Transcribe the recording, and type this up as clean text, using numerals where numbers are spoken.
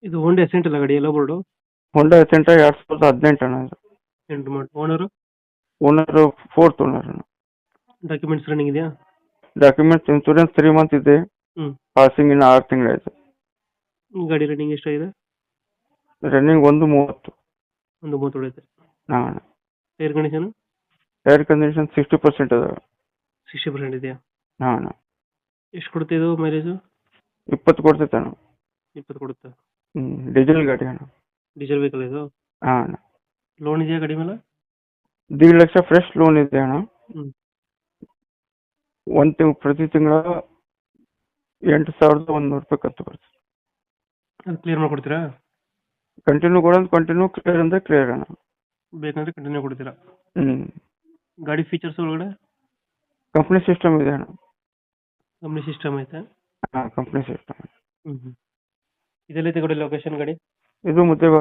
ಇದು ಹೋಂಡಾ ಎಸೆಂಟ್ ಅಲ್ಲ ಗಾಡಿ ಎಲ್ಲ ಬೋರ್ಡು. ಹೋಂಡಾ ಎಸೆಂಟ 2018 ಅಣ್ಣ ಇದು. ಎಂಟು ಮಾಡಿ ಓನರು. ಓನರ್ ಫೋರ್ತ್ ಓನರ್ ಅಣ್ಣ. ಡಾಕ್ಯುಮೆಂಟ್ಸ್ ರನ್ನಿಂಗ್ ಇದೆಯಾ? ಡಾಕ್ಯುಮೆಂಟ್ಸ್ ಇನ್ಸೂರೆನ್ಸ್ 3 ಮಂತ್ ಇದೆ. ಹ್ಮ್. ಪಾಸಿಂಗ್ ಇನ್ನು 6 ತಿಂಗಳಾಯ್ತು. ಗಾಡಿ ರನ್ನಿಂಗ್ ಎಷ್ಟಾಗಿದೆ? ರನ್ನಿಂಗ್ 1:30. ಒಂದು 30 ಹೊಡೆಯುತ್ತೆ. ಹಾಂ ಅಣ್ಣ. ಟೈರ್ ಕಂಡೀಷನ್ ಏರ್ ಕಂಡೀಷನ್ 60% ಅದ. 60% ಇದೆಯಾ? ಹಾಂ ಅಣ್ಣ. ಎಷ್ಟು ಕೊಡುತ್ತೆ ಇದು ಮೈಲೇಜು? 20 ಕೊಡ್ತೈತೆ ಅಣ್ಣ. 20 ಕೊಡುತ್ತೆ. ಡೀಸೆಲ್ ಗಾಡಿ ಅಣ್ಣ. ಡೀಸೆಲ್ ವೆಹಿಕಲ್ ಇದು? ಹಾಂ ಅಣ್ಣ. ಲೋನ್ ಇದೆಯಾ ಗಾಡಿ ಮೇಲೆ? 1.5 ಲಕ್ಷ ಫ್ರೆಶ್ ಲೋನ್ ಇದೆ ಅಣ್ಣ. ಹ್ಮ್. ಪ್ರತಿ ತಿಂಗಳ 8,100 ಖರ್ಚು ಬರ್ತದೆ. ಅದು ಕ್ಲಿಯರ್ ಮಾಡ್ಕೊಡ್ತೀರಾ? ಕಂಟಿನ್ಯೂ ಕೊಡೋದು ಕಂಟಿನ್ಯೂ, ಕ್ಲಿಯರ್ ಅಂದರೆ ಕ್ಲಿಯರ್ ಅಣ್ಣ. ಬೇಕಂದ್ರೆ ಕಂಟಿನ್ಯೂ ಕೊಡ್ತೀರಾ? ಹ್ಞೂ. ಗಾಡಿ ಫೀಚರ್ಸ್ ಒಳಗಡೆ ಕಂಪ್ನಿ ಸಿಸ್ಟಮ್ ಇದೆ ಅಣ್ಣ. ಕಂಪ್ನಿ ಸಿಸ್ಟಮ್ ಐತೆ? ಹಾಂ ಕಂಪ್ನಿ ಸಿಸ್ಟಮ್. ಇದೆಲ್ಲೈತೆ ಗಾಡಿ ಲೊಕೇಶನ್ ಗಾಡಿ? ಇದು ಮುದ್ದೇಬೇಡ.